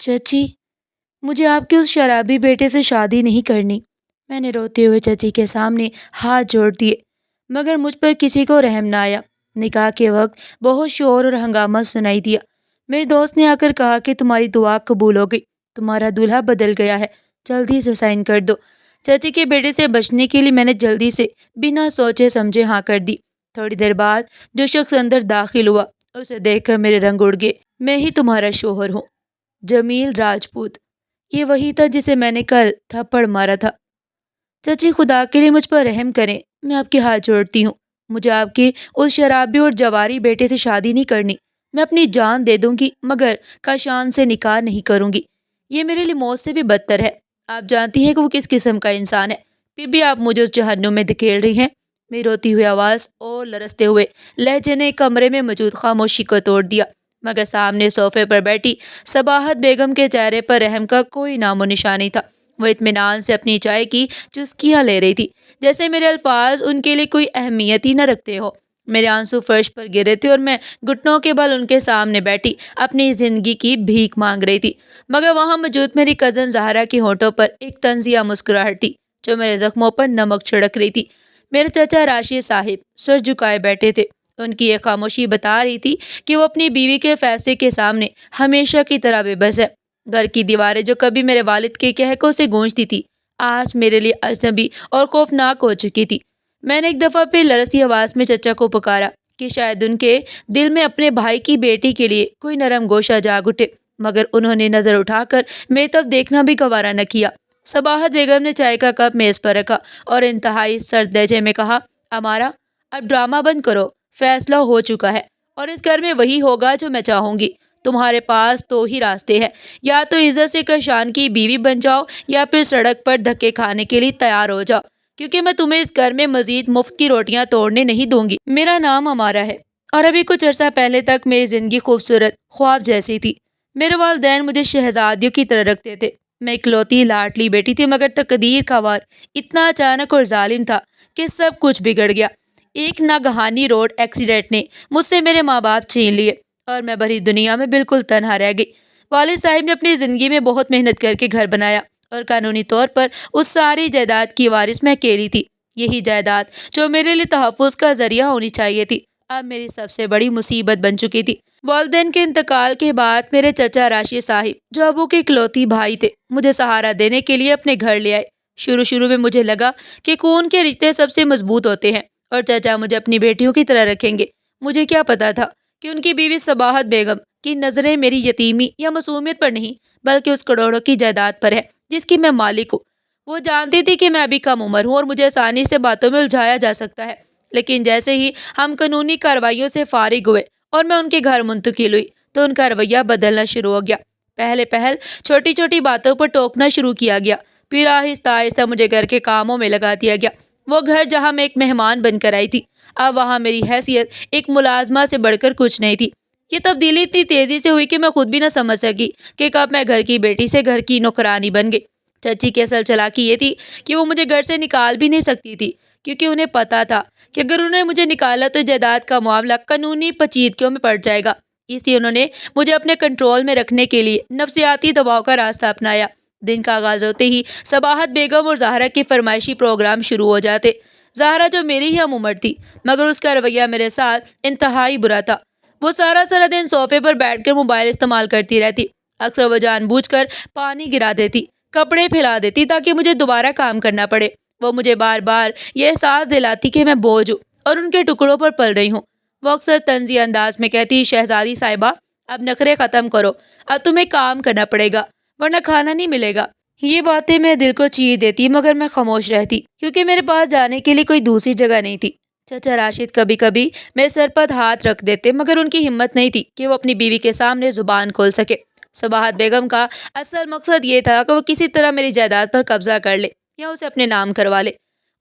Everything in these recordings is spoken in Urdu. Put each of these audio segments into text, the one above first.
چچی، مجھے آپ کے اس شرابی بیٹے سے شادی نہیں کرنی۔ میں نے روتے ہوئے چچی کے سامنے ہاتھ جوڑ دیے، مگر مجھ پر کسی کو رحم نہ آیا۔ نکاح کے وقت بہت شور اور ہنگامہ سنائی دیا۔ میری دوست نے آ کر کہا کہ تمہاری دعا قبول ہو گئی، تمہارا دولہا بدل گیا ہے، جلدی سے سائن کر دو۔ چچی کے بیٹے سے بچنے کے لیے میں نے جلدی سے بنا سوچے سمجھے ہاں کر دی۔ تھوڑی دیر بعد جو شخص اندر داخل ہوا، اسے دیکھ کر میرے رنگ اڑ گئے۔ میں ہی تمہارا شوہر ہوں، جمیل راجپوت۔ یہ وہی تھا جسے میں نے کل تھپڑ مارا تھا۔ چچی، خدا کے لیے مجھ پر رحم کریں، میں آپ کے ہاتھ جوڑتی ہوں۔ مجھے آپ کے اس شرابی اور جواری بیٹے سے شادی نہیں کرنی۔ میں اپنی جان دے دوں گی مگر کاشان سے نکاح نہیں کروں گی۔ یہ میرے لیے موت سے بھی بدتر ہے۔ آپ جانتی ہیں کہ وہ کس قسم کا انسان ہے، پھر بھی آپ مجھے اس جہنم میں دھکیل رہی ہیں۔ میری روتی ہوئی آواز اور لرزتے ہوئے لہجے نے کمرے میں موجود خاموشی کو توڑ دیا، مگر سامنے صوفے پر بیٹھی صباحت بیگم کے چہرے پر رحم کا کوئی نام و نشان نہیں تھا۔ وہ اطمینان سے اپنی چائے کی چسکیاں لے رہی تھی، جیسے میرے الفاظ ان کے لیے کوئی اہمیت ہی نہ رکھتے ہو۔ میرے آنسو فرش پر گر رہے تھے اور میں گھٹنوں کے بل ان کے سامنے بیٹھی اپنی زندگی کی بھیک مانگ رہی تھی، مگر وہاں موجود میری کزن زہرا کی ہونٹوں پر ایک طنزیہ مسکراہٹ تھی جو میرے زخموں پر نمک چھڑک رہی تھی۔ میرے چچا راشد صاحب سر جھکائے بیٹھے تھے۔ ان کی یہ خاموشی بتا رہی تھی کہ وہ اپنی بیوی کے فیصلے کے سامنے ہمیشہ کی طرح بے بس ہے۔ گھر کی دیواریں جو کبھی میرے والد کے کہکوں سے گونجتی تھی، آج میرے لیے اجنبی اور خوفناک ہو چکی تھی۔ میں نے ایک دفعہ پھر لرزتی آواز میں چچا کو پکارا کہ شاید ان کے دل میں اپنے بھائی کی بیٹی کے لیے کوئی نرم گوشہ جاگ اٹھے، مگر انہوں نے نظر اٹھا کر میری طرف دیکھنا بھی گوارا نہ کیا۔ صباحت بیگم نے چائے کا کپ میز پر رکھا اور انتہائی سرد لہجے میں کہا، امارا، اب ڈرامہ بند کرو، فیصلہ ہو چکا ہے اور اس گھر میں وہی ہوگا جو میں چاہوں گی۔ تمہارے پاس دو ہی راستے ہیں، یا تو عزت سے کشان کی بیوی بن جاؤ یا پھر سڑک پر دھکے کھانے کے لیے تیار ہو جاؤ، کیونکہ میں تمہیں اس گھر میں مزید مفت کی روٹیاں توڑنے نہیں دوں گی۔ میرا نام امارا ہے اور ابھی کچھ عرصہ پہلے تک میری زندگی خوبصورت خواب جیسی تھی۔ میرے والدین مجھے شہزادیوں کی طرح رکھتے تھے۔ میں اکلوتی لاڈلی بیٹی تھی، مگر تقدیر کا وار اتنا اچانک اور ظالم تھا کہ سب کچھ بگڑ گیا۔ ایک ناگہانی روڈ ایکسیڈنٹ نے مجھ سے میرے ماں باپ چھین لیے اور میں بھری دنیا میں بالکل تنہا رہ گئی۔ والد صاحب نے اپنی زندگی میں بہت محنت کر کے گھر بنایا اور قانونی طور پر اس ساری جائیداد کی وارث میں اکیلی تھی۔ یہی جائیداد جو میرے لیے تحفظ کا ذریعہ ہونی چاہیے تھی، اب میری سب سے بڑی مصیبت بن چکی تھی۔ والدین کے انتقال کے بعد میرے چچا راشد صاحب، جو ابو کے اکلوتی بھائی تھے، مجھے سہارا دینے کے لیے اپنے گھر لے آئے۔ شروع میں مجھے لگا کہ خون کے رشتے سب سے مضبوط ہوتے ہیں اور چچا مجھے اپنی بیٹیوں کی طرح رکھیں گے۔ مجھے کیا پتا تھا کہ ان کی بیوی صباحت بیگم کی نظریں میری یتیمی یا معصومیت پر نہیں، بلکہ اس کروڑوں کی جائیداد پر ہے جس کی میں مالک ہوں۔ وہ جانتی تھی کہ میں ابھی کم عمر ہوں اور مجھے آسانی سے باتوں میں الجھایا جا سکتا ہے، لیکن جیسے ہی ہم قانونی کارروائیوں سے فارغ ہوئے اور میں ان کے گھر منتقل ہوئی تو ان کا رویہ بدلنا شروع ہو گیا۔ پہل چھوٹی چھوٹی باتوں پر ٹوکنا شروع کیا گیا، پھر آہستہ آہستہ مجھے گھر کے کاموں میں لگا دیا گیا۔ وہ گھر جہاں میں ایک مہمان بن کر آئی تھی، اب وہاں میری حیثیت ایک ملازمہ سے بڑھ کر کچھ نہیں تھی۔ یہ تبدیلی اتنی تیزی سے ہوئی کہ میں خود بھی نہ سمجھ سکی کہ کب میں گھر کی بیٹی سے گھر کی نوکرانی بن گئی۔ چچی کی اصل چالاکی یہ تھی کہ وہ مجھے گھر سے نکال بھی نہیں سکتی تھی، کیونکہ انہیں پتا تھا کہ اگر انہوں نے مجھے نکالا تو جائیداد کا معاملہ قانونی پیچیدگیوں میں پڑ جائے گا۔ اس لیے انہوں نے مجھے اپنے کنٹرول میں رکھنے کے لیے نفسیاتی دباؤ کا راستہ اپنایا۔ دن کا آغاز ہوتے ہی صباحت بیگم اور زہرا کے فرمائشی پروگرام شروع ہو جاتے۔ زہرا جو میری ہی ہم عمر تھی، مگر اس کا رویہ میرے ساتھ انتہائی برا تھا۔ وہ سارا دن صوفے پر بیٹھ کر موبائل استعمال کرتی رہتی۔ اکثر وہ جان بوجھ کر پانی گرا دیتی، کپڑے پھیلا دیتی تاکہ مجھے دوبارہ کام کرنا پڑے۔ وہ مجھے بار بار یہ احساس دلاتی کہ میں بوجھ ہوں اور ان کے ٹکڑوں پر پل رہی ہوں۔ وہ اکثر طنزی انداز میں کہتی، شہزادی صاحبہ، اب نخرے ختم کرو، اب تمہیں کام کرنا پڑے گا ورنہ کھانا نہیں ملے گا۔ یہ باتیں میرے دل کو چیر دیتی، مگر میں خاموش رہتی کیونکہ میرے پاس جانے کے لیے کوئی دوسری جگہ نہیں تھی۔ چچا راشد کبھی کبھی میرے سر پر ہاتھ رکھ دیتے، مگر ان کی ہمت نہیں تھی کہ وہ اپنی بیوی کے سامنے زبان کھول سکے۔ صباحت بیگم کا اصل مقصد یہ تھا کہ وہ کسی طرح میری جائیداد پر قبضہ کر لے یا اسے اپنے نام کروا لے۔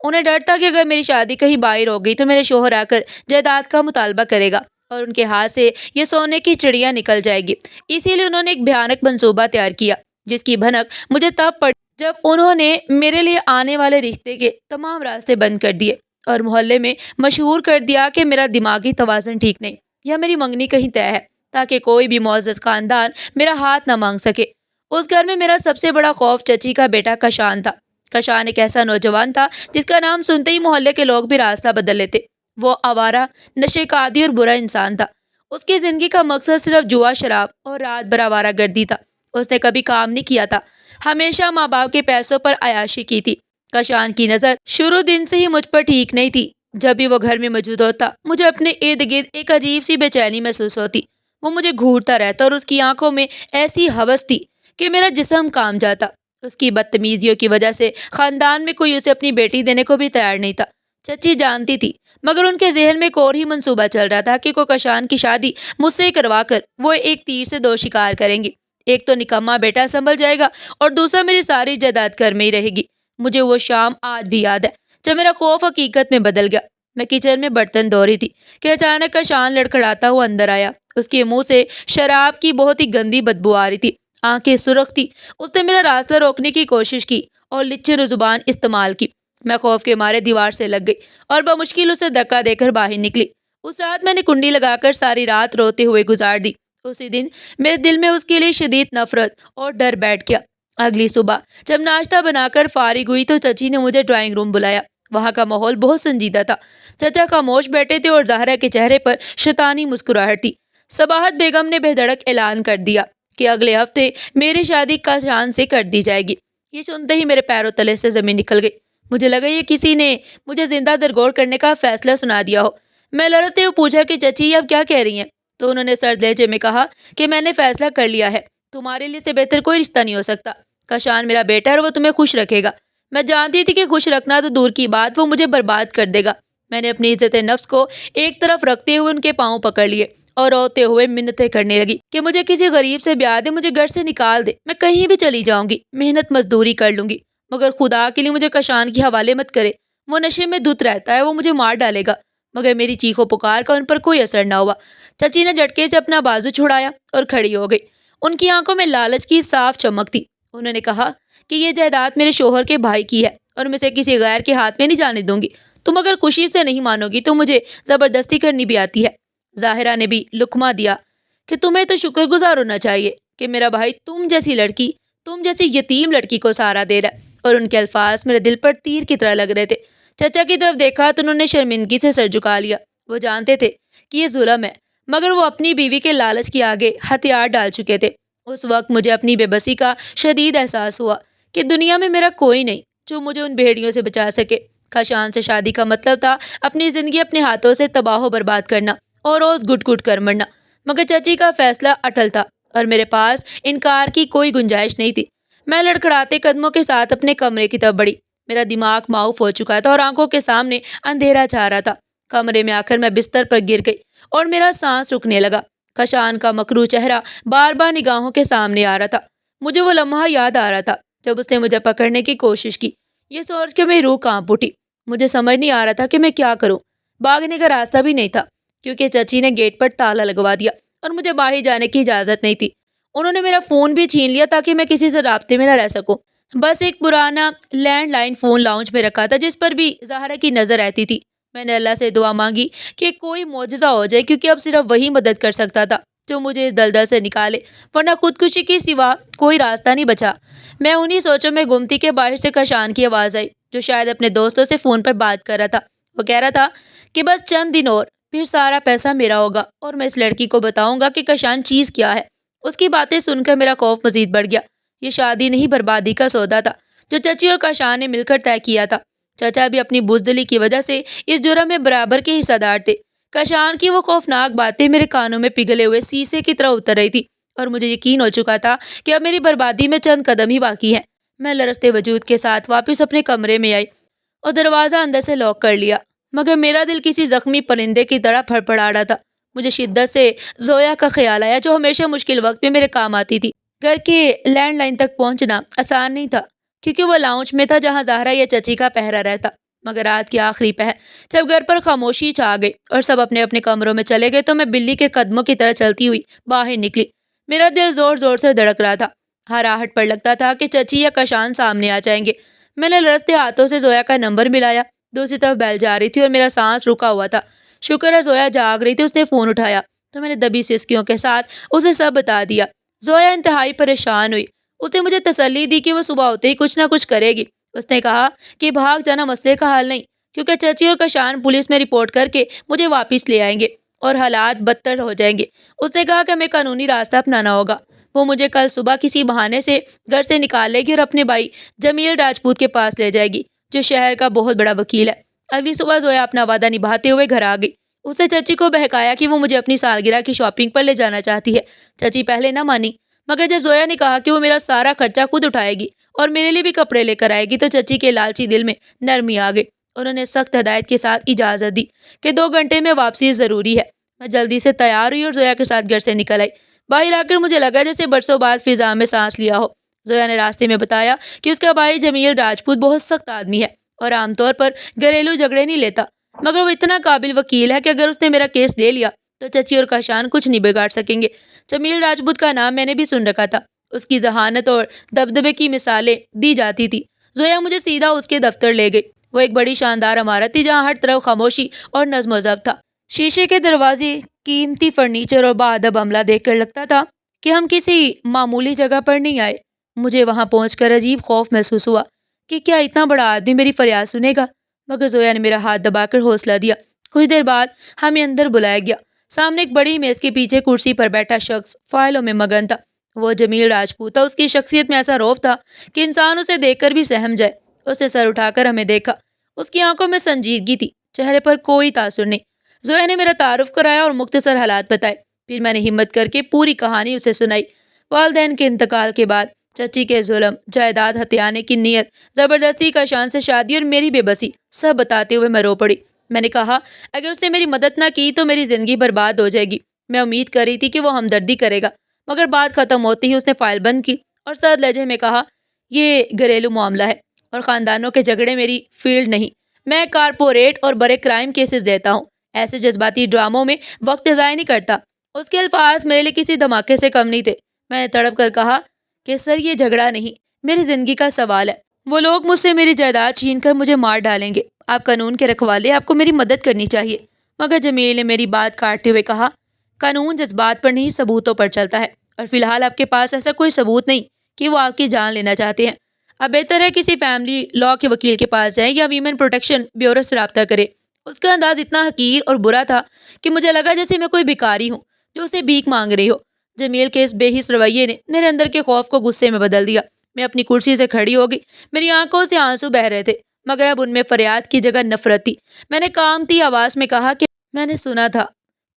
انہیں ڈر تھا کہ اگر میری شادی کہیں باہر ہو گئی تو میرے شوہر آ کر جائیداد کا مطالبہ کرے گا اور ان کے ہاتھ سے یہ سونے کی چڑیا نکل جائے گی۔ اسی لیے انہوں نے ایک بھیانک منصوبہ تیار کیا جس کی بھنک مجھے تب پڑی جب انہوں نے میرے لیے آنے والے رشتے کے تمام راستے بند کر دیے اور محلے میں مشہور کر دیا کہ میرا دماغی توازن ٹھیک نہیں یا میری منگنی کہیں طے ہے، تاکہ کوئی بھی معزز خاندان میرا ہاتھ نہ مانگ سکے۔ اس گھر میں میرا سب سے بڑا خوف چچی کا بیٹا کشان تھا۔ کشان ایک ایسا نوجوان تھا جس کا نام سنتے ہی محلے کے لوگ بھی راستہ بدل لیتے۔ وہ آوارہ، نشے کا عادی اور برا انسان تھا۔ اس کی زندگی کا مقصد صرف جوا، شراب اور رات بھر آوارہ گردی تھا۔ اس نے کبھی کام نہیں کیا تھا، ہمیشہ ماں باپ کے پیسوں پر عیاشی کی تھی۔ کشان کی نظر شروع دن سے ہی مجھ پر ٹھیک نہیں تھی۔ جب بھی وہ گھر میں موجود ہوتا، مجھے اپنے ارد گرد ایک عجیب سی بے چینی محسوس ہوتی۔ وہ مجھے گھورتا رہتا اور اس کی آنکھوں میں ایسی ہوس تھی کہ میرا جسم کام جاتا۔ اس کی بدتمیزیوں کی وجہ سے خاندان میں کوئی اسے اپنی بیٹی دینے کو بھی تیار نہیں تھا۔ چچی جانتی تھی، مگر ان کے ذہن میں ایک اور ہی منصوبہ چل رہا تھا کہ کو کشان کی شادی مجھ سے کروا کر وہ ایک تیر سے دو شکار کریں گی۔ ایک تو نکما بیٹا سنبھل جائے گا اور دوسرا میری ساری جائیداد گھر میں ہی رہے گی۔ مجھے وہ شام آج بھی یاد ہے جب میرا خوف حقیقت میں بدل گیا۔ میں کچن میں برتن دھو رہی تھی کہ اچانک کشان لڑکھڑاتا ہوا اندر آیا۔ اس کے منہ سے شراب کی بہت ہی گندی بدبو آ رہی تھی، آنکھیں سرخ تھی۔ اس نے میرا راستہ روکنے کی کوشش کی اور لچر زبان استعمال کی۔ میں خوف کے مارے دیوار سے لگ گئی اور بمشکل اسے دھکا دے کر باہر نکلی۔ اس رات میں نے کنڈی لگا کر ساری رات روتے ہوئے گزار دی۔ اسی دن میرے دل میں اس کے لیے شدید نفرت اور ڈر بیٹھ گیا۔ اگلی صبح جب ناشتہ بنا کر فارغ ہوئی تو چچی نے مجھے ڈرائنگ روم بلایا۔ وہاں کا ماحول بہت سنجیدہ تھا۔ چچا خاموش بیٹھے تھے اور زہرا کے چہرے پر شیطانی مسکراہٹ تھی۔ صباحت بیگم نے بے دھڑک اعلان کر دیا کہ اگلے ہفتے میری شادی کشان سے کر دی جائے گی۔ یہ سنتے ہی میرے پیروں تلے سے زمین نکل گئی۔ مجھے لگا یہ کسی نے مجھے زندہ درگور کرنے کا فیصلہ سنا دیا ہو۔ میں لرزتے ہوئے پوچھا کہ چچی اب کیا کہہ رہی ہیں؟ تو انہوں نے سرد لہجے میں کہا کہ میں نے فیصلہ کر لیا ہے، تمہارے لیے سے بہتر کوئی رشتہ نہیں ہو سکتا۔ کشان میرا بیٹا ہے اور وہ تمہیں خوش رکھے گا۔ میں جانتی تھی کہ خوش رکھنا تو دور کی بات، وہ مجھے برباد کر دے گا۔ میں نے اپنی عزت نفس کو ایک طرف رکھتے ہوئے ان کے پاؤں پکڑ لیے اور روتے ہوئے منتیں کرنے لگی کہ مجھے کسی غریب سے بیاہ دے، مجھے گھر سے نکال دے، میں کہیں بھی چلی جاؤں گی، محنت مزدوری کر لوں گی، مگر خدا کے لیے مجھے کشان کے حوالے مت کرے۔ وہ نشے میں دھت رہتا ہے، وہ مجھے مار ڈالے گا۔ مگر میری چیخو پکار کا ان پر کوئی اثر نہ ہوا۔ چچی نے جھٹکے سے اپنا بازو چھڑایا اور کھڑی ہو گئی۔ ان کی آنکھوں میں لالچ کی صاف چمک تھی۔ انہوں نے کہا کہ یہ جائیداد میرے شوہر کے بھائی کی ہے اور میں اسے کسی غیر کے ہاتھ میں نہیں جانے دوں گی۔ تم اگر خوشی سے نہیں مانو گی تو مجھے زبردستی کرنی بھی آتی ہے۔ ظاہرہ نے بھی لقمہ دیا کہ تمہیں تو شکر گزار ہونا چاہیے کہ میرا بھائی تم جیسی لڑکی، تم جیسی یتیم لڑکی کو سہارا دے رہا ہے۔ اور ان کے الفاظ میرے دل پر تیر کی طرح لگ رہے تھے۔ چچا کی طرف دیکھا تو انہوں نے شرمندگی سے سر جھکا لیا۔ وہ جانتے تھے کہ یہ ظلم ہے، مگر وہ اپنی بیوی کے لالچ کے آگے ہتھیار ڈال چکے تھے۔ اس وقت مجھے اپنی بے بسی کا شدید احساس ہوا کہ دنیا میں میرا کوئی نہیں جو مجھے ان بھیڑیوں سے بچا سکے۔ کشان سے شادی کا مطلب تھا اپنی زندگی اپنے ہاتھوں سے تباہ و برباد کرنا اور روز گٹ گٹ کر مرنا۔ مگر چچی کا فیصلہ اٹل تھا اور میرے پاس انکار کی کوئی گنجائش نہیں تھی۔ میں لڑکھڑاتے قدموں کے ساتھ اپنے کمرے کی طرف بڑھی۔ میرا دماغ معاف ہو چکا تھا اور آنکھوں کے سامنے اندھیرا چھا رہا تھا۔ کمرے میں آ کر میں بستر پر گر گئی اور میرا سانس رکنے لگا۔ کشان کا مکروہ چہرہ بار بار نگاہوں کے سامنے آ رہا تھا۔ مجھے وہ لمحہ یاد آ رہا تھا جب اس نے مجھے پکڑنے کی کوشش کی۔ یہ سوچ کے میری روح کانپ اٹھی۔ مجھے سمجھ نہیں آ رہا تھا کہ میں کیا کروں۔ بھاگنے کا راستہ بھی نہیں تھا کیونکہ چچی نے گیٹ پر تالا لگوا دیا اور مجھے باہر جانے کی اجازت نہیں تھی۔ انہوں نے میرا فون بھی چھین لیا تاکہ میں کسی سے رابطے میں نہ رہ سکوں۔ بس ایک پرانا لینڈ لائن فون لاؤنج میں رکھا تھا جس پر بھی زہرا کی نظر رہتی تھی۔ میں نے اللہ سے دعا مانگی کہ کوئی معجزہ ہو جائے کیونکہ اب صرف وہی مدد کر سکتا تھا جو مجھے اس دلدل سے نکالے، ورنہ خودکشی کے سوا کوئی راستہ نہیں بچا۔ میں انہی سوچوں میں گم تھی کہ باہر سے کشان کی آواز آئی جو شاید اپنے دوستوں سے فون پر بات کر رہا تھا۔ وہ کہہ رہا تھا کہ بس چند دن اور پھر سارا پیسہ میرا ہوگا اور میں اس لڑکی کو بتاؤں گا کہ کشان چیز کیا ہے۔ اس کی باتیں سن کر میرا خوف مزید بڑھ گیا۔ یہ شادی نہیں بربادی کا سودا تھا جو چچی اور کشان نے مل کر طے کیا تھا۔ چچا بھی اپنی بزدلی کی وجہ سے اس جرم میں برابر کے حصہ دار تھے۔ کشان کی وہ خوفناک باتیں میرے کانوں میں پگھلے ہوئے سیسے کی طرح اتر رہی تھی اور مجھے یقین ہو چکا تھا کہ اب میری بربادی میں چند قدم ہی باقی ہیں۔ میں لرزتے وجود کے ساتھ واپس اپنے کمرے میں آئی اور دروازہ اندر سے لاک کر لیا، مگر میرا دل کسی زخمی پرندے کی طرح پھڑپڑا رہا تھا۔ مجھے شدت سے زویا کا خیال آیا جو ہمیشہ مشکل وقت میں میرے کام آتی تھی۔ گھر کے لینڈ لائن تک پہنچنا آسان نہیں تھا کیونکہ وہ لاؤنج میں تھا جہاں زہرا یا چچی کا پہرا رہتا۔ مگر رات کی آخری پہر جب گھر پر خاموشی چھا گئی اور سب اپنے اپنے کمروں میں چلے گئے تو میں بلی کے قدموں کی طرح چلتی ہوئی باہر نکلی۔ میرا دل زور زور سے دھڑک رہا تھا۔ ہر آہٹ پر لگتا تھا کہ چچی یا کشان سامنے آ جائیں گے۔ میں نے لرزتے ہاتھوں سے زویا کا نمبر ملایا۔ دوسری طرف بیل جا رہی تھی اور میرا سانس رکا ہوا تھا۔ شکر ہے زویا جاگ رہی تھی، اس نے فون اٹھایا تو میں نے دبی سسکیوں کے ساتھ اسے سب بتا دیا۔ زویا انتہائی پریشان ہوئی۔ اس نے مجھے تسلی دی کہ وہ صبح ہوتے ہی کچھ نہ کچھ کرے گی۔ اس نے کہا کہ بھاگ جانا مسئلے کا حل نہیں، کیونکہ چچی اور کشان پولیس میں رپورٹ کر کے مجھے واپس لے آئیں گے اور حالات بدتر ہو جائیں گے۔ اس نے کہا کہ ہمیں قانونی راستہ اپنانا ہوگا۔ وہ مجھے کل صبح کسی بہانے سے گھر سے نکال لے گی اور اپنے بھائی جمیل راجپوت کے پاس لے جائے گی، جو شہر کا بہت بڑا وکیل ہے۔ اگلی صبح زویا اپنا وعدہ نبھاتے ہوئے گھر آ گئی۔ اس نے چچی کو بہکایا کہ وہ مجھے اپنی سالگرہ کی شاپنگ پر لے جانا چاہتی ہے۔ چچی پہلے نہ مانی، مگر جب زویا نے کہا کہ وہ میرا سارا خرچہ خود اٹھائے گی اور میرے لیے بھی کپڑے لے کر آئے گی، تو چچی کے لالچی دل میں نرمی آ گئی۔ انہوں نے سخت ہدایت کے ساتھ اجازت دی کہ 2 گھنٹے میں واپسی ضروری ہے۔ میں جلدی سے تیار ہوئی اور زویا کے ساتھ گھر سے نکل آئی۔ باہر آ کر مجھے لگا جیسے برسوں بعد فضا میں سانس لیا ہو۔ زویا نے راستے میں بتایا کہ اس کا بھائی جمیل راجپوت بہت سخت آدمی ہے اور عام طور پر گھریلو جھگڑے نہیں لیتا، مگر وہ اتنا قابل وکیل ہے کہ اگر اس نے میرا کیس لے لیا تو چچی اور کاشان کچھ نہیں بگاڑ سکیں گے۔ جمیل راجپوت کا نام میں نے بھی سن رکھا تھا، اس کی ذہانت اور دبدبے کی مثالیں دی جاتی تھی۔ زویا مجھے سیدھا اس کے دفتر لے گئی۔ وہ ایک بڑی شاندار عمارت تھی جہاں ہر طرف خاموشی اور نظم و ضبط تھا۔ شیشے کے دروازے، قیمتی فرنیچر اور باادب عملہ دیکھ کر لگتا تھا کہ ہم کسی معمولی جگہ پر نہیں آئے۔ مجھے وہاں پہنچ کر عجیب خوف محسوس ہوا کہ کیا اتنا بڑا آدمی میری فریاد سنے گا، مگر زویا نے میرا ہاتھ دبا کر حوصلہ دیا۔ کچھ دیر بعد ہمیں اندر بلایا گیا۔ سامنے ایک بڑی میز کے پیچھے کرسی پر بیٹھا شخص فائلوں میں مگن تھا۔ وہ جمیل راجپوت تھا۔ اس کی شخصیت میں ایسا رعب تھا کہ انسان اسے دیکھ کر بھی سہم جائے۔ اس نے سر اٹھا کر ہمیں دیکھا۔ اس کی آنکھوں میں سنجیدگی تھی، چہرے پر کوئی تاثر نہیں۔ زویا نے میرا تعارف کرایا اور مختصر حالات بتائے۔ پھر میں نے ہمت کر کے پوری کہانی اسے سنائی۔ والدین کے انتقال کے بعد چچی کے ظلم، جائیداد ہتھیانے کی نیت، زبردستی کاشان سے شادی اور میری بے بسی، سب بتاتے ہوئے میں رو پڑی۔ میں نے کہا اگر اس نے میری مدد نہ کی تو میری زندگی برباد ہو جائے گی۔ میں امید کر رہی تھی کہ وہ ہمدردی کرے گا، مگر بات ختم ہوتی ہی اس نے فائل بند کی اور سرد لہجے میں کہا یہ گھریلو معاملہ ہے اور خاندانوں کے جھگڑے میری فیلڈ نہیں۔ میں کارپوریٹ اور بڑے کرائم کیسز دیتا ہوں، ایسے جذباتی ڈراموں میں وقت ضائع نہیں کرتا۔ اس کے الفاظ میرے لیے کسی دھماکے سے کم نہیں تھے۔ میں نے تڑپ کر کہا کہ سر یہ جھگڑا نہیں، میری زندگی کا سوال ہے۔ وہ لوگ مجھ سے میری جائیداد چھین کر مجھے مار ڈالیں گے۔ آپ قانون کے رکھوالے، آپ کو میری مدد کرنی چاہیے۔ مگر جمیل نے میری بات کاٹتے ہوئے کہا قانون جذبات پر نہیں ثبوتوں پر چلتا ہے، اور فی الحال آپ کے پاس ایسا کوئی ثبوت نہیں کہ وہ آپ کی جان لینا چاہتے ہیں۔ اب بہتر ہے کسی فیملی لاء کے وکیل کے پاس جائیں یا ویمن پروٹیکشن بیورو سے رابطہ کریں۔ اس کا انداز اتنا حقیر اور برا تھا کہ مجھے لگا جیسے میں کوئی بھکاری ہوں جو اسے بھیک مانگ رہی ہو۔ جمیل کے اس بے حس رویے نے میرے اندر کے خوف کو غصے میں بدل دیا۔ میں اپنی کرسی سے کھڑی ہو گئی۔ میری آنکھوں سے آنسو بہہ رہے تھے، مگر اب ان میں فریاد کی جگہ نفرت تھی۔ میں نے کامتی آواز میں کہا کہ میں نے سنا تھا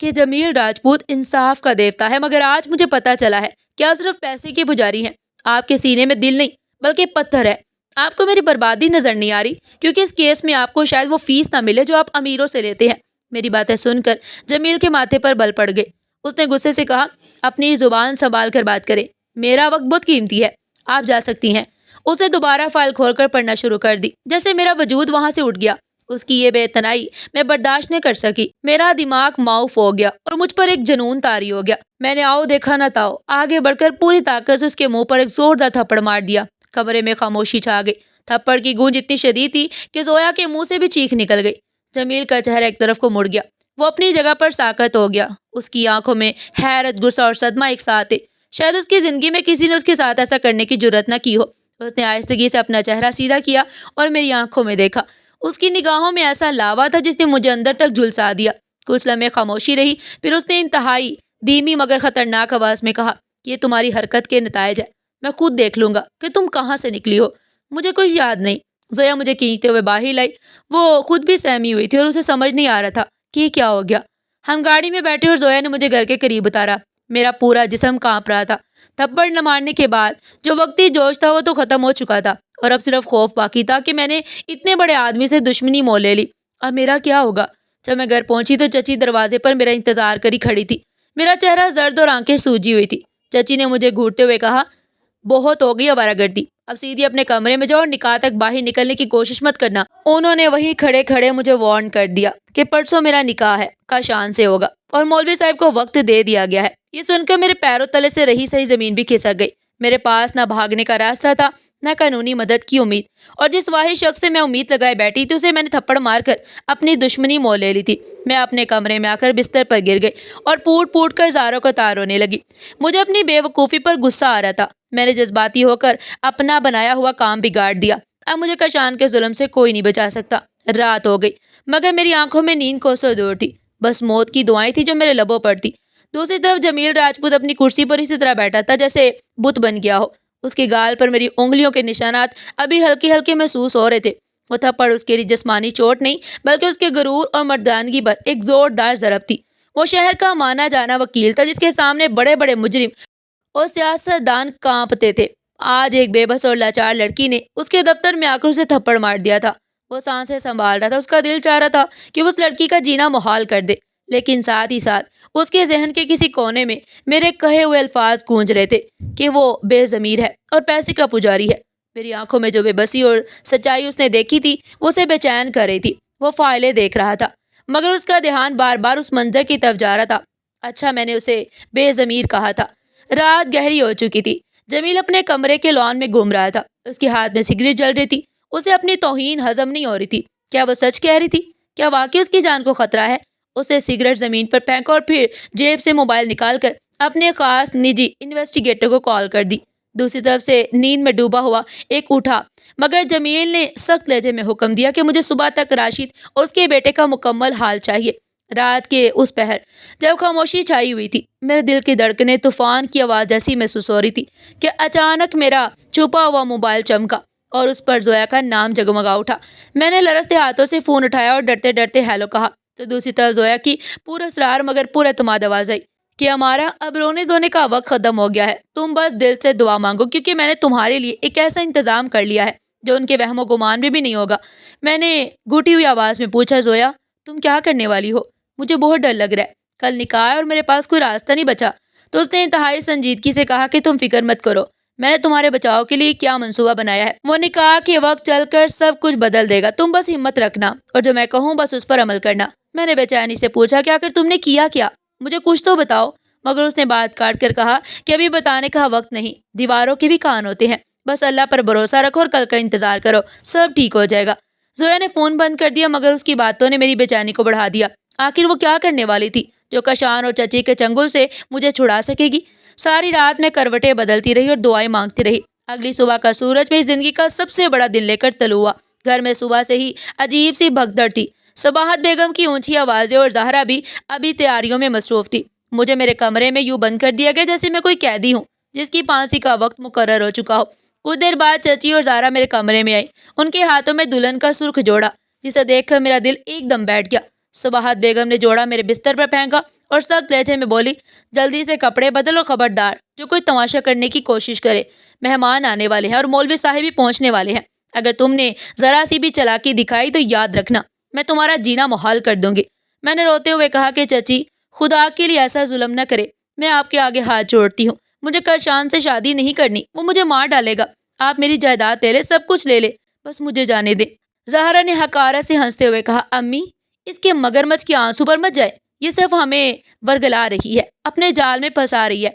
کہ جمیل راجپوت انصاف کا دیوتا ہے، مگر آج مجھے پتہ چلا ہے کہ آپ صرف پیسے کے پجاری ہیں۔ آپ کے سینے میں دل نہیں بلکہ پتھر ہے۔ آپ کو میری بربادی نظر نہیں آ رہی، کیونکہ اس کیس میں آپ کو شاید وہ فیس نہ ملے جو آپ امیروں سے لیتے ہیں۔ میری باتیں سن کر جمیل کے ماتھے پر بل پڑ گئے۔ اس نے غصے سے کہا اپنی زبان سنبھال کر بات کرے، میرا وقت بہت قیمتی ہے، آپ جا سکتی ہیں۔ اس نے دوبارہ فائل کھول کر پڑھنا شروع کر دی، جیسے میرا وجود وہاں سے اٹھ گیا۔ اس کی یہ بے اتنائی میں برداشت نہیں کر سکی۔ میرا دماغ معاف ہو گیا اور مجھ پر ایک جنون طاری ہو گیا۔ میں نے آؤ دیکھا نہ تاؤ آگے بڑھ کر پوری طاقت سے اس کے منہ پر ایک زوردار تھپڑ مار دیا۔ کمرے میں خاموشی چھا گئی۔ تھپڑ کی گونج اتنی شدید تھی کہ زویا کے منہ سے بھی چیخ نکل گئی۔ جمیل کا چہرہ ایک طرف کو مڑ گیا، وہ اپنی جگہ پر ساکت ہو گیا۔ اس کی آنکھوں میں حیرت، غصہ اور صدمہ ایک ساتھ تھے۔ شاید اس کی زندگی میں کسی نے اس کے ساتھ ایسا کرنے کی جرات نہ کی ہو۔ اس نے آہستگی سے اپنا چہرہ سیدھا کیا اور میری آنکھوں میں دیکھا۔ اس کی نگاہوں میں ایسا لاوا تھا جس نے مجھے اندر تک جھلسا دیا۔ کچھ لمحے خاموشی رہی، پھر اس نے انتہائی دھیمی مگر خطرناک آواز میں کہا یہ تمہاری حرکت کے نتائج ہے، میں خود دیکھ لوں گا کہ تم کہاں سے نکلی ہو۔ مجھے کوئی یاد نہیں۔ زویا مجھے کھینچتے ہوئے باہر لائی۔ وہ خود بھی سہمی ہوئی تھی اور اسے سمجھ نہیں آ رہا تھا کہ یہ کیا ہو گیا۔ ہم گاڑی میں بیٹھے اور زویا نے مجھے گھر کے قریب اتارا۔ میرا پورا جسم کانپ رہا تھا۔ تھپڑ نہ مارنے کے بعد جو وقتی جوش تھا وہ تو ختم ہو چکا تھا، اور اب صرف خوف باقی تھا کہ میں نے اتنے بڑے آدمی سے دشمنی مول لے لی۔ اب میرا کیا ہوگا؟ جب میں گھر پہنچی تو چچی دروازے پر میرا انتظار کری کھڑی تھی۔ میرا چہرہ زرد اور آنکھیں سوجی ہوئی تھی۔ چچی نے مجھے گھورتے ہوئے کہا بہت ہو گئی آوارہ گردی، اب سیدھی اپنے کمرے میں جاؤ اور نکاح تک باہر نکلنے کی کوشش مت کرنا۔ انہوں نے وہیں کھڑے کھڑے مجھے وارن کر دیا کہ پرسوں میرا نکاح ہے، کاشان سے ہوگا، اور مولوی صاحب کو وقت دے دیا گیا ہے۔ یہ سن کر میرے پیروں تلے سے رہی سہی زمین بھی کھسک گئی۔ میرے پاس نہ بھاگنے کا راستہ تھا، نہ قانونی مدد کی امید، اور جس واحد شخص سے میں امید لگائے بیٹھی تھی اسے میں نے تھپڑ مار کر اپنی دشمنی مول لے لی تھی۔ میں اپنے کمرے میں آ کر بستر پر گر گئی اور پوٹ پوٹ کر زاروں کا تار ہونے لگی۔ مجھے اپنی بے وقوفی پر غصہ آ رہا تھا۔ میں نے جذباتی ہو کر اپنا بنایا ہوا کام بگاڑ دیا۔ اب مجھے کشان کے ظلم سے کوئی نہیں بچا سکتا۔ رات ہو گئی مگر میری آنکھوں میں نیند کوسوں دور تھی، بس موت کی دعائیں تھی جو میرے لبوں پر تھی۔ دوسری طرف جمیل راجپوت اپنی کرسی پر اسی طرح بیٹھا تھا جیسے بت بن گیا ہو۔ اس کے گال پر میری انگلیوں کے نشانات ابھی ہلکے ہلکے محسوس ہو رہے تھے۔ وہ تھپڑ اس کے لیے جسمانی چوٹ نہیں بلکہ اس کے غرور اور مردانگی پر ایک زوردار ضرب تھی۔ وہ شہر کا مانا جانا وکیل تھا جس کے سامنے بڑے بڑے مجرم اور سیاستدان کانپتے تھے۔ آج ایک بے بس اور لاچار لڑکی نے اس کے دفتر میں آ کر اسے تھپڑ مار دیا تھا۔ وہ سانسیں سنبھال رہا تھا، اس کا دل چاہ رہا تھا کہ وہ اس لڑکی کا جینا محال کر دے، لیکن ساتھ ہی ساتھ اس کے ذہن کے کسی کونے میں میرے کہے ہوئے الفاظ گونج رہے تھے کہ وہ بے ضمیر ہے اور پیسے کا پجاری ہے۔ میری آنکھوں میں جو بے بسی اور سچائی اس نے دیکھی تھی وہ اسے بے چین کر رہی تھی۔ وہ فائلیں دیکھ رہا تھا مگر اس کا دھیان بار بار اس منظر کی طرف جا رہا تھا۔ اچھا میں نے اسے بے ضمیر کہا تھا۔ رات گہری ہو چکی تھی۔ جمیل اپنے کمرے کے لان میں گھوم رہا تھا، اس کے ہاتھ میں سگریٹ جل رہی تھی۔ اسے اپنی توہین ہضم نہیں ہو رہی تھی۔ کیا وہ سچ کہہ رہی تھی؟ کیا واقعی اس کی جان کو خطرہ ہے؟ اسے سگریٹ زمین پر پھینکا اور پھر جیب سے موبائل نکال کر اپنے خاص نجی انویسٹیگیٹر کو کال کر دی۔ دوسری طرف سے نیند میں ڈوبا ہوا ایک اٹھا مگر جمیل نے سخت لہجے میں حکم دیا کہ مجھے صبح تک راشد اور اس کے بیٹے کا مکمل حال چاہیے۔ رات کے اس پہر جب خاموشی چھائی ہوئی تھی، میرے دل کی دھڑکنیں طوفان کی آواز جیسی محسوس ہو رہی تھی کہ اچانک میرا چھپا ہوا موبائل چمکا اور اس پر زویا کا نام جگمگا اٹھا۔ میں نے لرزتے ہاتھوں سے فون اٹھایا اور ڈرتے ڈرتے ہیلو کہا تو دوسری طرف زویا کی پراسرار مگر پر اعتماد آواز آئی کہ ہمارا اب رونے دھونے کا وقت ختم ہو گیا ہے، تم بس دل سے دعا مانگو کیونکہ میں نے تمہارے لیے ایک ایسا انتظام کر لیا ہے جو ان کے وہم و گمان میں بھی نہیں ہوگا۔ میں نے گھٹی ہوئی آواز میں پوچھا زویا تم کیا کرنے والی ہو؟ مجھے بہت ڈر لگ رہا ہے، کل نکاح ہے اور میرے پاس کوئی راستہ نہیں بچا۔ تو اس نے انتہائی سنجیدگی سے کہا کہ تم فکر مت کرو، میں نے تمہارے بچاؤ کے لیے کیا منصوبہ بنایا ہے، وہ نکاح کے وقت چل کر سب کچھ بدل دے گا، تم بس ہمت رکھنا اور جو میں کہوں بس اس پر عمل کرنا۔ میں نے بے چینی سے پوچھا کہ آخر تم نے کیا کیا، مجھے کچھ تو بتاؤ، مگر اس نے بات کاٹ کر کہا کہ ابھی بتانے کا وقت نہیں، دیواروں کے بھی کان ہوتے ہیں، بس اللہ پر بھروسہ رکھو اور کل کا انتظار کرو، سب ٹھیک ہو جائے گا۔ زویا نے فون بند کر دیا مگر اس کی باتوں نے میری بے چینی کو بڑھا دیا۔ آخر وہ کیا کرنے والی تھی جو کشان اور چچی کے چنگل سے مجھے چھڑا سکے گی؟ ساری رات میں کروٹیں بدلتی رہی اور دعائیں مانگتی رہی۔ اگلی صبح کا سورج میری زندگی کا سب سے بڑا دن لے کر طلوع ہوا۔ گھر میں صبح سے ہی عجیب سی بھگدڑ تھی۔ صباحت بیگم کی اونچی آوازیں اور زہرا بھی ابھی تیاریوں میں مصروف تھی۔ مجھے میرے کمرے میں یوں بند کر دیا گیا جیسے میں کوئی قیدی ہوں جس کی پھانسی کا وقت مقرر ہو چکا ہو۔ کچھ دیر بعد چچی اور زہرا میرے کمرے میں آئی، ان کے ہاتھوں میں دلہن کا سرخ جوڑا جسے دیکھ کر میرا دل ایک دم بیٹھ گیا۔ صباحت بیگم نے جوڑا میرے بستر پر پھینکا اور سخت لہجے میں بولی جلدی سے کپڑے بدل اور خبردار جو کوئی تماشا کرنے کی کوشش کرے، مہمان آنے والے ہیں اور مولوی صاحب بھی پہنچنے والے ہیں، اگر تم نے ذرا سی بھی چلاکی دکھائی تو یاد رکھنا میں تمہارا جینا محال کر دوں گی۔ میں نے روتے ہوئے کہا کہ چچی خدا کے لیے ایسا ظلم نہ کرے، میں آپ کے آگے ہاتھ جوڑتی ہوں، مجھے کشان سے شادی نہیں کرنی، وہ مجھے مار ڈالے گا، آپ میری جائیداد لے لے، سب کچھ لے لے، بس مجھے جانے دیں۔ زہرا نے حقارت سے ہنستے ہوئے کہا امی اس کے مگرمچھ کے آنسو پر مت جائے، یہ صرف ہمیں ورگلا رہی ہے، اپنے جال میں پھنسا رہی ہے،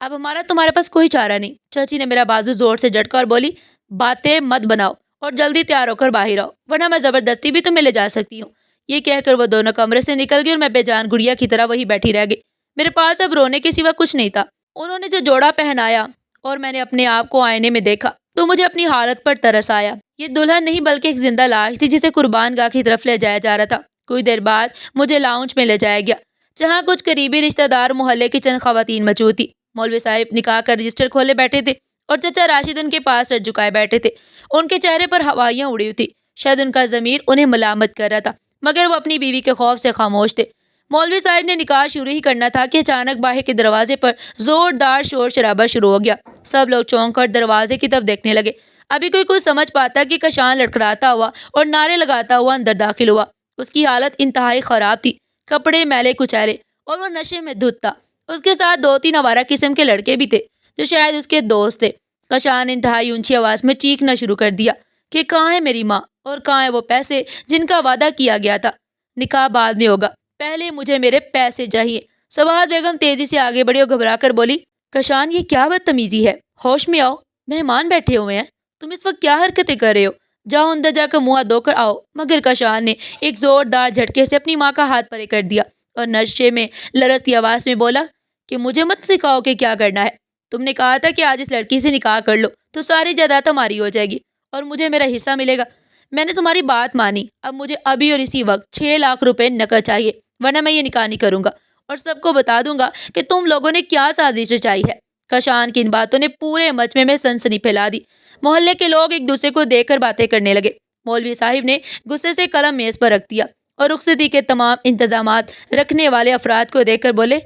اب ہمارا تمہارے پاس کوئی چارہ نہیں۔ چچی نے میرا بازو زور سے جھٹکا اور بولی باتیں مت بناؤ اور جلدی تیار ہو کر باہر آؤ ورنہ میں زبردستی بھی تمہیں لے جا سکتی ہوں۔ یہ کہہ کر وہ دونوں کمرے سے نکل گئی اور میں بے جان گڑیا کی طرح وہی بیٹھی رہ گئی۔ میرے پاس اب رونے کے سوا کچھ نہیں تھا۔ انہوں نے جو جوڑا پہنایا اور میں نے اپنے آپ کو آئینے میں دیکھا تو مجھے اپنی حالت پر ترس آیا۔ یہ دلہن نہیں بلکہ ایک زندہ لاش تھی جسے قربان گاہ کی طرف لے جایا جا رہا تھا۔ کچھ دیر بعد مجھے لاؤنج میں لے جایا گیا جہاں کچھ قریبی رشتہ دار محلے کی چند خواتین موجود تھی۔ مولوی صاحب نکاح کا رجسٹر کھولے بیٹھے تھے اور چچا راشد ان کے پاس سر جھکائے بیٹھے تھے۔ ان کے چہرے پر ہوائیاں اڑی ہوئی تھی، شاید ان کا ضمیر انہیں ملامت کر رہا تھا مگر وہ اپنی بیوی کے خوف سے خاموش تھے۔ مولوی صاحب نے نکاح شروع ہی کرنا تھا کہ اچانک باہر کے دروازے پر زوردار شور شرابہ شروع ہو گیا۔ سب لوگ چونک کر دروازے کی طرف دیکھنے لگے۔ ابھی کوئی کچھ سمجھ پاتا کہ کشان لڑکھڑاتا ہوا اور نعرے لگاتا ہوا اندر داخل ہوا۔ اس کی حالت انتہائی خراب تھی، کپڑے میلے کچیلے اور وہ نشے میں دھت تھا۔ اس کے ساتھ 2-3 آوارہ قسم کے لڑکے بھی تھے جو شاید اس کے دوست تھے۔ کشان نے انتہائی اونچی آواز میں چیخنا شروع کر دیا کہ کہاں ہے میری ماں اور کہاں ہے وہ پیسے جن کا وعدہ کیا گیا تھا، نکاح بعد میں ہوگا، پہلے مجھے میرے پیسے چاہیے۔ صباحت بیگم تیزی سے آگے بڑھی اور گھبرا کر بولی کشان یہ کیا بدتمیزی ہے، ہوش میں آؤ، مہمان بیٹھے ہوئے ہیں، تم اس وقت کیا حرکتیں کر رہے ہو، جاؤ اندر جا کر منہ ہاتھ دھو کر آؤ۔ مگر کشان نے ایک زوردار جھٹکے سے اپنی ماں کا ہاتھ پرے کر دیا اور نشے میں لرزتی آواز میں بولا کہ مجھے مت سکھاؤ کہ کیا کرنا ہے، تم نے کہا تھا کہ آج اس لڑکی سے نکاح کر لو تو ساری جائیداد ہماری ہو جائے گی اور مجھے میرا حصہ ملے گا۔ میں نے تمہاری بات مانی، اب مجھے ابھی اور اسی وقت 6 لاکھ روپے نقد چاہیے، ورنہ میں یہ نکاح نہیں کروں گا اور سب کو بتا دوں گا کہ تم لوگوں نے کیا سازش رچائی ہے۔ کشان کی ان باتوں نے پورے مجمع میں سنسنی پھیلا دی۔ محلے کے لوگ ایک دوسرے کو دیکھ کر باتیں کرنے لگے۔ مولوی صاحب نے غصے سے قلم میز پر رکھ دیا اور رخصتی کے تمام انتظامات رکھنے والے افراد کو دیکھ کر بولے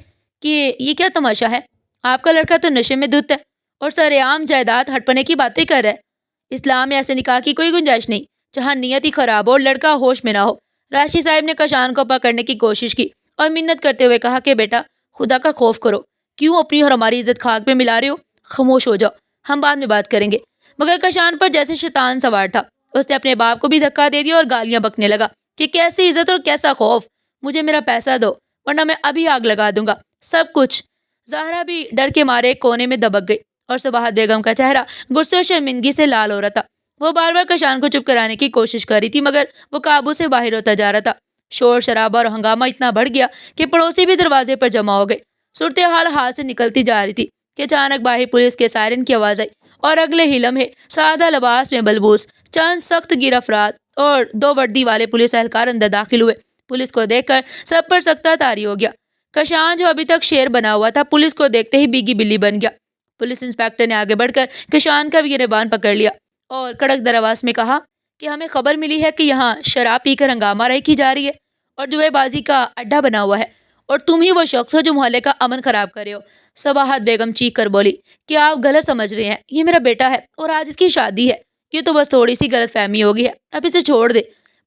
کہ یہ کیا تماشا ہے؟ آپ کا لڑکا تو نشے میں دھت ہے اور سر عام جائیداد ہڑپنے کی باتیں کر رہا ہے۔ اسلام میں ایسے نکاح کی کوئی گنجائش نہیں، جہاں نیت ہی خراب ہو اور لڑکا ہوش میں نہ ہو۔ راشد صاحب نے کشان کو پکڑنے کی کوشش کی اور منت کرتے ہوئے کہا کہ بیٹا خدا کا خوف کرو، کیوں اپنی اور ہماری عزت خاک میں ملا رہے ہو؟ خاموش ہو جاؤ، ہم بعد میں بات کریں گے۔ مگر کشان پر جیسے شیطان سوار تھا، اس نے اپنے باپ کو بھی دھکا دے دیا اور گالیاں بکنے لگا کہ کیسی عزت اور کیسا خوف، مجھے میرا پیسہ دو ورنہ میں ابھی آگ لگا دوں گا، سب کچھ۔ زہرا بھی ڈر کے مارے کونے میں دبک گئی اور صباحت بیگم کا چہرہ غصے اور شرمندگی سے لال ہو رہا تھا۔ وہ بار بار کشان کو چپ کرانے کی کوشش کر رہی تھی مگر وہ قابو سے باہر ہوتا جا رہا تھا۔ شور شرابہ اور ہنگامہ اتنا بڑھ گیا کہ پڑوسی بھی دروازے پر جمع ہو گئے۔ صورتحال ہاتھ سے نکلتی جا رہی تھی کہ اچانک باہر پولیس کے سائرن کی آواز آئی اور اگلے ہی لمحے سادہ لباس میں بلبوس چند سخت گیر افراد اور 2 وردی والے پولیس اہلکار اندر داخل ہوئے۔ پولیس کو دیکھ کر سب پر سختہ طاری ہو گیا۔ کشان جو ابھی تک شیر بنا ہوا تھا پولیس کو دیکھتے ہی بیگی بلی بن گیا۔ پولیس انسپکٹر نے آگے بڑھ کر کشان کا بھی گریبان پکڑ لیا اور کڑک در آواز میں کہا کہ ہمیں خبر ملی ہے کہ یہاں شراب پی کر ہنگامہ رہی کی جا رہی ہے اور جوئے بازی کا اڈا بنا ہوا ہے اور تم ہی وہ شخص ہو جو محلے کا امن خراب کر رہے ہو۔ صباحت بیگم چیخ کر بولی کہ آپ غلط سمجھ رہے ہیں، یہ میرا بیٹا ہے اور آج اس کی شادی ہے، یہ تو بس تھوڑی سی غلط فہمی ہوگی ہے، اب اسے چھوڑ دے۔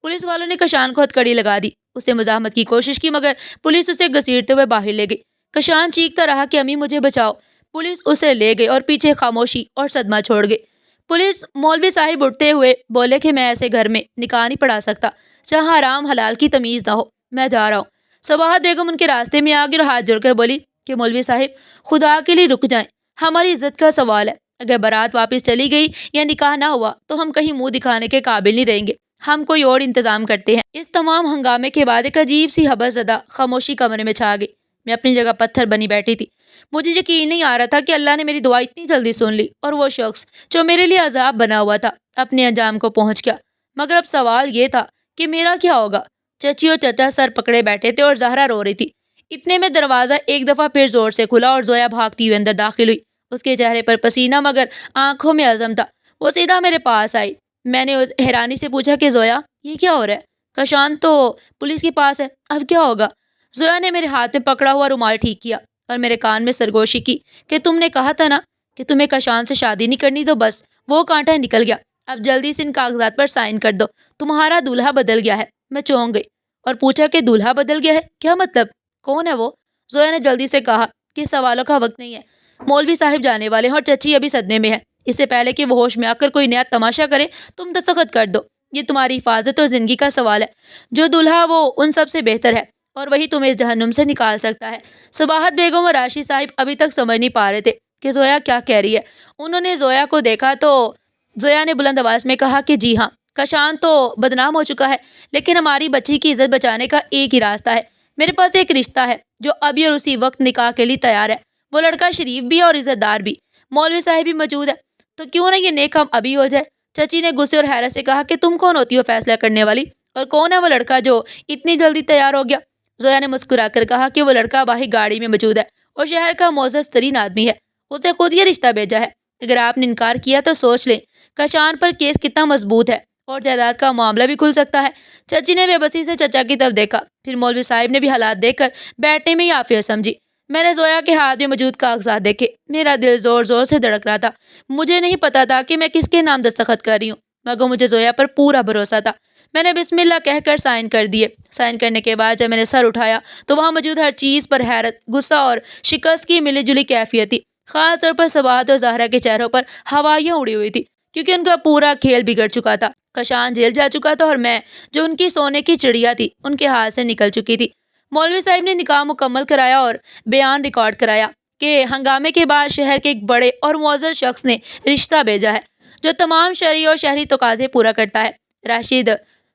پولیس والوں نے کشان کو ہتھکڑی لگا دی، اسے مزاحمت کی کوشش کی مگر پولیس اسے گھسیٹتے ہوئے باہر لے گئی۔ کشان چیختا رہا کہ امی مجھے بچاؤ، پولیس اسے لے گئی اور پیچھے خاموشی اور صدمہ چھوڑ گئی۔ پولیس مولوی صاحب اٹھتے ہوئے بولے کہ میں ایسے گھر میں نکاح نہیں پڑھا سکتا جہاں حرام حلال کی تمیز نہ ہو، میں جا رہا ہوں۔ صباحت بیگم ان کے راستے میں آ گئی اور ہاتھ جوڑ کر بولی کہ مولوی صاحب خدا کے لیے رک جائیں، ہماری عزت کا سوال ہے، اگر بارات واپس چلی گئی یا نکاح نہ ہوا تو ہم کہیں منہ دکھانے کے قابل نہیں رہیں گے، ہم کوئی اور انتظام کرتے ہیں۔ اس تمام ہنگامے کے بعد ایک عجیب سی حبس زدہ خاموشی کمرے میں چھا گئی۔ میں اپنی جگہ پتھر بنی بیٹھی تھی، مجھے یقین نہیں آ رہا تھا کہ اللہ نے میری دعا اتنی جلدی سن لی اور وہ شخص جو میرے لیے عذاب بنا ہوا تھا اپنے انجام کو پہنچ گیا۔ مگر اب سوال یہ تھا کہ میرا کیا ہوگا؟ چچی اور چچا سر پکڑے بیٹھے تھے اور زہرا رو رہی تھی۔ اتنے میں دروازہ ایک دفعہ پھر زور سے کھلا اور زویا بھاگتی ہوئی اندر داخل ہوئی۔ اس کے چہرے پر پسینہ مگر آنکھوں میں عزم تھا۔ وہ سیدھا میرے پاس آئی۔ میں نے حیرانی سے پوچھا کہ زویا یہ کیا ہو رہا ہے؟ کشان تو پولیس کے پاس ہے، اب کیا ہوگا؟ زویا نے میرے ہاتھ میں پکڑا ہوا رومال ٹھیک کیا اور میرے کان میں سرگوشی کی کہ تم نے کہا تھا نا کہ تمہیں کشان سے شادی نہیں کرنی، تو بس وہ کانٹا نکل گیا، اب جلدی سے ان کاغذات پر سائن کر دو، تمہارا دولہا بدل گیا ہے۔ میں چونک گئی اور پوچھا کہ دولہا بدل گیا ہے؟ کیا مطلب؟ کون ہے وہ؟ زویا نے جلدی سے کہا کہ سوالوں کا وقت نہیں ہے، مولوی صاحب جانے والے ہیں اور چچی ابھی صدمے میں ہے، اس سے پہلے کہ وہ ہوش میں آ کر کوئی نیا تماشا کرے تم دستخط کر دو، یہ تمہاری حفاظت اور زندگی کا سوال ہے، جو دولہا وہ ان سب سے بہتر ہے اور وہی تمہیں اس جہنم سے نکال سکتا ہے۔ صباحت بیگم اور راشد صاحب ابھی تک سمجھ نہیں پا رہے تھے کہ زویا کیا کہہ رہی ہے۔ انہوں نے زویا کو دیکھا تو زویا نے بلند آواز میں کہا کہ جی ہاں، کشان تو بدنام ہو چکا ہے، لیکن ہماری بچی کی عزت بچانے کا ایک ہی راستہ ہے، میرے پاس ایک رشتہ ہے جو ابھی اور اسی وقت نکاح کے لیے تیار ہے، وہ لڑکا شریف بھی ہے اور عزت دار بھی، مولوی صاحب بھی موجود ہے، تو کیوں نہ یہ نیک کام ابھی ہو جائے۔ چچی نے غصے اور حیرت سے کہا کہ تم کون ہوتی ہو فیصلہ کرنے والی، اور کون ہے وہ لڑکا جو اتنی جلدی تیار ہو گیا؟ زویا نے مسکرا کر کہا کہ وہ لڑکا باہر گاڑی میں موجود ہے اور شہر کا معزز ترین آدمی ہے، اس نے خود یہ رشتہ بھیجا ہے، اگر آپ نے انکار کیا تو سوچ لیں کشان پر کیس کتنا مضبوط ہے اور جائیداد کا معاملہ بھی کھل سکتا ہے۔ چچی نے بے بسی سے چچا کی طرف دیکھا، پھر مولوی صاحب نے بھی حالات دیکھ کر بیٹھنے میں ہی عافیت سمجھی۔ میں نے زویا کے ہاتھ میں موجود کاغذات دیکھے، میرا دل زور زور سے دھڑک رہا تھا، مجھے نہیں پتا تھا کہ میں کس کے نام دستخط کر رہی ہوں، مگر مجھے زویا پر پورا بھروسہ تھا۔ میں نے بسم اللہ کہہ کر سائن کر دیے۔ سائن کرنے کے بعد جب میں نے سر اٹھایا تو وہاں موجود ہر چیز پر حیرت، غصہ اور شکست کی ملی جلی کیفیت تھی، خاص طور پر صباحت اور زہرا کے چہروں پر ہوائیاں اڑی ہوئی تھی، کیونکہ ان کا پورا کھیل بگڑ چکا تھا۔ کشان جیل جا چکا تھا اور میں جو ان کی سونے کی چڑیا تھی ان کے ہاتھ سے نکل چکی تھی۔ مولوی صاحب نے نکاح مکمل کرایا اور بیان ریکارڈ کرایا کہ ہنگامے کے بعد شہر کے ایک بڑے اور معزز شخص نے رشتہ بھیجا ہے جو تمام شرعی اور شہری تقاضے پورا کرتا ہے۔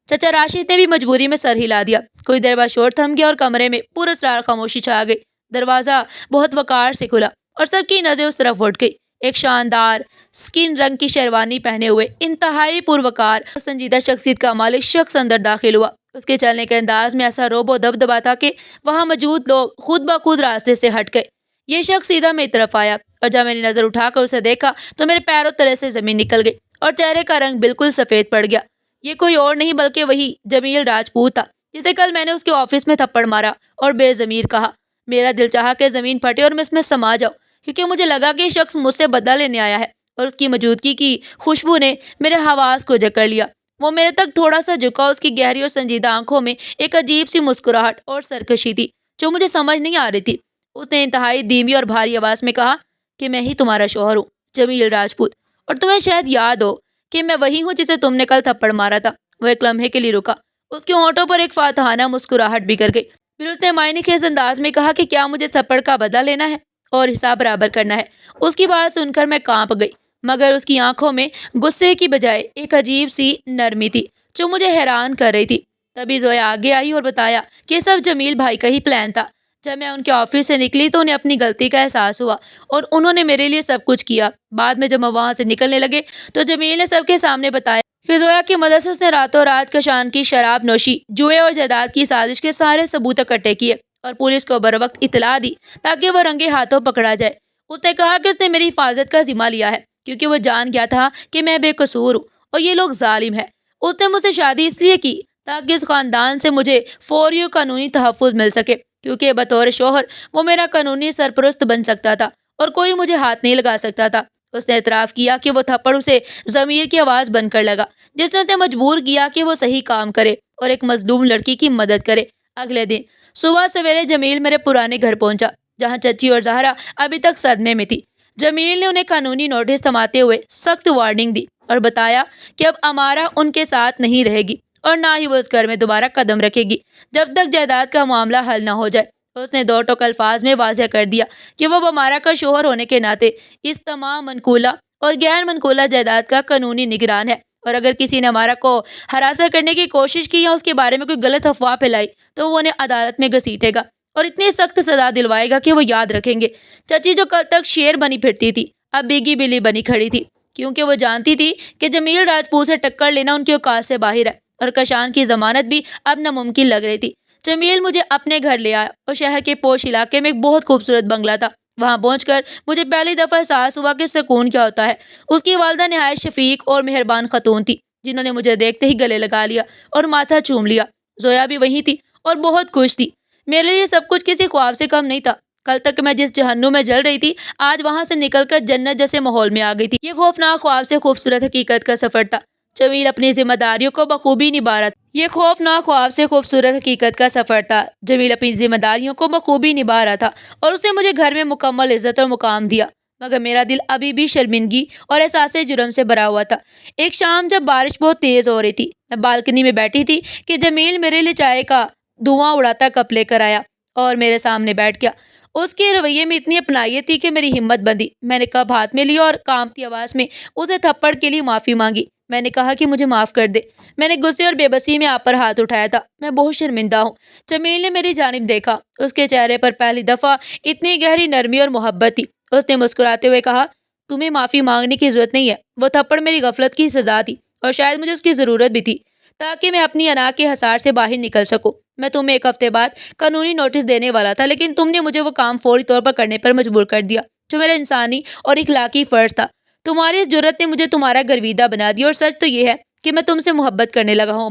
چچا راشد نے بھی مجبوری میں سر ہلا دیا۔ کوئی دیر بعد شور تھم گیا اور کمرے میں پورا اسرار خاموشی چھا گئی۔ دروازہ بہت وقار سے کھلا اور سب کی نظریں اس طرف اٹھ گئی۔ ایک شاندار سکن رنگ کی شیروانی پہنے ہوئے انتہائی پروکار اور سنجیدہ شخصیت کا مالک شخص اندر داخل ہوا۔ اس کے چلنے کے انداز میں ایسا روب و دبدبا تھا کہ وہاں موجود لوگ خود بخود راستے سے ہٹ گئے۔ یہ شخص سیدھا میری طرف آیا اور جب میں نے نظر اٹھا کر اسے دیکھا تو میرے پیروں تلے سے زمین نکل گئی اور چہرے کا رنگ بالکل سفید پڑ گیا۔ یہ کوئی اور نہیں بلکہ وہی جمیل راجپوت تھا جسے کل میں نے اس کے آفس میں تھپڑ مارا اور بے ضمیر کہا۔ میرا دل چاہا کہ زمین پھٹے اور میں اس میں سما جاؤں، کیونکہ مجھے لگا کہ یہ شخص مجھ سے بدلہ لینے آیا ہے اور اس کی موجودگی کی خوشبو نے میرے حواس کو جکڑ لیا۔ وہ میرے تک تھوڑا سا جھکا، اس کی گہری اور سنجیدہ آنکھوں میں ایک عجیب سی مسکراہٹ اور سرکشی تھی جو مجھے سمجھ نہیں آ رہی تھی۔ اس نے انتہائی دھیمی اور بھاری آواز میں کہا کہ میں ہی تمہارا شوہر ہوں، جمیل راجپوت، اور تمہیں شاید یاد ہو کہ میں وہی ہوں جسے تم نے کل تھپڑ مارا تھا۔ وہ ایک لمحے کے لیے رکا، اس کے ہونٹوں پر ایک فاتحانہ مسکراہٹ بکھر گئی۔ پھر اس نے معنی خیز انداز میں کہا کہ کیا مجھے اس تھپڑ کا بدلہ لینا ہے اور حساب برابر کرنا ہے؟ اس کی بات سن کر میں کانپ گئی، مگر اس کی آنکھوں میں غصے کی بجائے ایک عجیب سی نرمی تھی جو مجھے حیران کر رہی تھی۔ تبھی زویا آگے آئی اور بتایا کہ سب جمیل بھائی کا ہی پلان تھا۔ جب میں ان کے آفس سے نکلی تو انہیں اپنی غلطی کا احساس ہوا اور انہوں نے میرے لیے سب کچھ کیا۔ بعد میں جب ہم وہاں سے نکلنے لگے تو جمیل نے سب کے سامنے بتایا کہ زویا کی مدد سے اس نے راتوں رات کشان کی شراب نوشی، جوئے اور جائیداد کی سازش کے سارے ثبوت اکٹھے کیے اور پولیس کو بروقت اطلاع دی تاکہ وہ رنگے ہاتھوں پکڑا جائے۔ اس نے کہا کہ اس نے میری حفاظت کا ذمہ لیا ہے کیونکہ وہ جان گیا تھا کہ میں بے قصور ہوں اور یہ لوگ ظالم ہیں۔ اس نے مجھ سے شادی اس لیے کی تاکہ اس خاندان سے مجھے فوری اور قانونی تحفظ مل سکے، کیونکہ بطور شوہر وہ میرا قانونی سرپرست بن سکتا تھا اور کوئی مجھے ہاتھ نہیں لگا سکتا تھا۔ اس نے اعتراف کیا کہ وہ تھپڑ اسے ضمیر کی آواز بن کر لگا جس نے اسے مجبور کیا کہ وہ صحیح کام کرے اور ایک مظلوم لڑکی کی مدد کرے۔ اگلے دن صبح سویرے جمیل میرے پرانے گھر پہنچا جہاں چچی اور زہرا ابھی تک صدمے میں تھی۔ جمیل نے انہیں قانونی نوٹس تھماتے ہوئے سخت وارننگ دی اور بتایا کہ اب امارا ان کے ساتھ نہیں رہے گی اور نہ ہی وہ اس گھر میں دوبارہ قدم رکھے گی جب تک جائیداد کا معاملہ حل نہ ہو جائے۔ اس نے دو ٹوک الفاظ میں واضح کر دیا کہ وہ امارا کا شوہر ہونے کے ناطے اس تمام منقولہ اور غیر منقولہ جائیداد کا قانونی نگران ہے، اور اگر کسی نے امارا کو ہراساں کرنے کی کوشش کی یا اس کے بارے میں کوئی غلط افواہ پھیلائی تو وہ انہیں عدالت میں گھسیٹے گا اور اتنی سخت سزا دلوائے گا کہ وہ یاد رکھیں گے۔ چچی جو کل تک شیر بنی پھرتی تھی اب بیگی بلی بنی کھڑی تھی، کیونکہ وہ جانتی تھی کہ جمیل راجپوت سے ٹکر لینا ان کی اوقات سے باہر ہے اور کشان کی ضمانت بھی اب ناممکن لگ رہی تھی۔ جمیل مجھے اپنے گھر لے آیا اور شہر کے پوش علاقے میں ایک بہت خوبصورت بنگلہ تھا۔ وہاں پہنچ کر مجھے پہلی دفعہ احساس ہوا کہ سکون کیا ہوتا ہے۔ اس کی والدہ نہایت شفیق اور مہربان خاتون تھی جنہوں نے مجھے دیکھتے ہی گلے لگا لیا اور ماتھا چوم لیا۔ زویا بھی وہیں تھی اور بہت خوش تھی۔ میرے لیے سب کچھ کسی خواب سے کم نہیں تھا۔ کل تک میں جس جہنم میں جل رہی تھی آج وہاں سے نکل کر جنت جیسے ماحول میں آ گئی تھی۔ یہ خوفناک خواب سے خوبصورت حقیقت کا سفر تھا۔ جمیل اپنی ذمہ داریوں کو بخوبی نبھا رہا تھا۔ یہ خوفناک خواب سے خوبصورت حقیقت کا سفر تھا۔ جمیل اپنی ذمہ داریوں کو بخوبی نبھا رہا تھا اور اس نے مجھے گھر میں مکمل عزت اور مقام دیا، مگر میرا دل ابھی بھی شرمندگی اور احساس جرم سے بھرا ہوا تھا۔ ایک شام جب بارش بہت تیز ہو رہی تھی، میں بالکنی میں بیٹھی تھی کہ جمیل میرے لیے چائے کا دھواں اڑاتا کپ لے کر آیا اور میرے سامنے بیٹھ گیا۔ اس کے رویے میں اتنی اپنائیت تھی کہ میری ہمت بندھی۔ میں نے کپ ہاتھ میں لیا اور کانپتی آواز میں اسے تھپڑ کے لیے معافی مانگی۔ میں نے کہا کہ مجھے معاف کر دے۔ میں نے غصے اور بے بسی میں آپ پر ہاتھ اٹھایا تھا۔ میں بہت شرمندہ ہوں۔ جمیل نے میری جانب دیکھا۔ اس کے چہرے پر پہلی دفعہ اتنی گہری نرمی اور محبت تھی۔ اس نے مسکراتے ہوئے کہا، تمہیں معافی مانگنے کی ضرورت نہیں ہے۔ وہ تھپڑ میری غفلت کی سزا تھی اور شاید مجھے اس کی ضرورت بھی تھی تاکہ میں اپنی انا کے حصار سے باہر نکل سکوں۔ میں تمہیں ایک ہفتے بعد قانونی نوٹس دینے والا تھا، لیکن تم نے مجھے وہ کام فوری طور پر کرنے پر مجبور کر دیا جو میرا انسانی اور اخلاقی فرض تھا۔ تمہاری اس جرأت نے مجھے تمہارا گرویدہ بنا دیا اور سچ تو یہ ہے کہ میں تم سے محبت کرنے لگا ہوں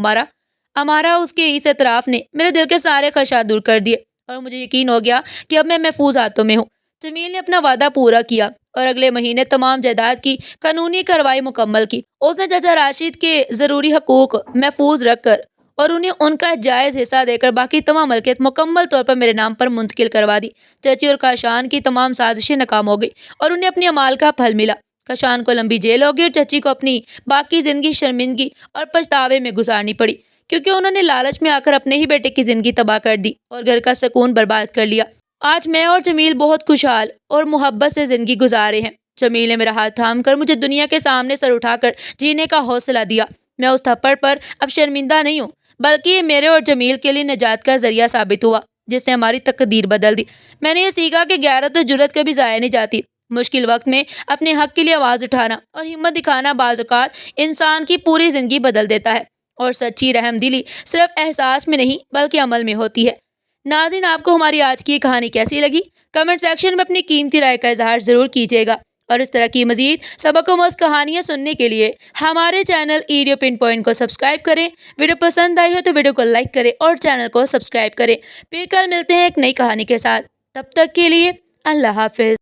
امارا اس کے اس اعتراف نے میرے دل کے سارے خدشات دور کر دیے اور مجھے یقین ہو گیا کہ اب میں محفوظ ہاتھوں میں ہوں۔ جمیل نے اپنا وعدہ پورا کیا اور اگلے مہینے تمام جائیداد کی قانونی کارروائی مکمل کی۔ اس نے چچا راشد کے ضروری حقوق محفوظ رکھ کر اور انہیں ان کا جائز حصہ دے کر باقی تمام ملکیت مکمل طور پر میرے نام پر منتقل کروا دی۔ چچی اور کاشان کی تمام سازشیں ناکام ہو گئی اور انہیں اپنے اعمال کا پھل ملا۔ کاشان کو لمبی جیل ہوگی اور چچی کو اپنی باقی زندگی شرمندگی اور پچھتاوے میں گزارنی پڑی، کیونکہ انہوں نے لالچ میں آ کر اپنے ہی بیٹے کی زندگی تباہ کر دی اور گھر کا سکون برباد کر لیا۔ آج میں اور جمیل بہت خوشحال اور محبت سے زندگی گزار رہے ہیں۔ جمیل نے میرا ہاتھ تھام کر مجھے دنیا کے سامنے سر اٹھا کر جینے کا حوصلہ دیا۔ میں اس تھپڑ پر اب شرمندہ نہیں ہوں، بلکہ یہ میرے اور جمیل کے لیے نجات کا ذریعہ ثابت ہوا۔ جس نے ہماری تقدیر بدل دی۔ میں نے یہ سیکھا کہ غیرت و جرأت کبھی ضائع نہیں جاتی۔ مشکل وقت میں اپنے حق کے لیے آواز اٹھانا اور ہمت دکھانا بعض اوقات انسان کی پوری زندگی بدل دیتا ہے، اور سچی رحم دلی صرف احساس میں نہیں بلکہ عمل میں ہوتی ہے۔ ناظرین، آپ کو ہماری آج کی یہ کہانی کیسی لگی؟ کمنٹ سیکشن میں اپنی قیمتی رائے کا اظہار ضرور کیجیے گا، اور اس طرح کی مزید سبق آموز کہانیاں سننے کے لیے ہمارے چینل ایڈیو پن پوائنٹ کو سبسکرائب کریں۔ ویڈیو پسند آئی ہو تو ویڈیو کو لائک کریں اور چینل کو سبسکرائب کریں۔ پھر کل ملتے ہیں ایک نئی کہانی کے ساتھ، تب تک کے لیے اللہ حافظ۔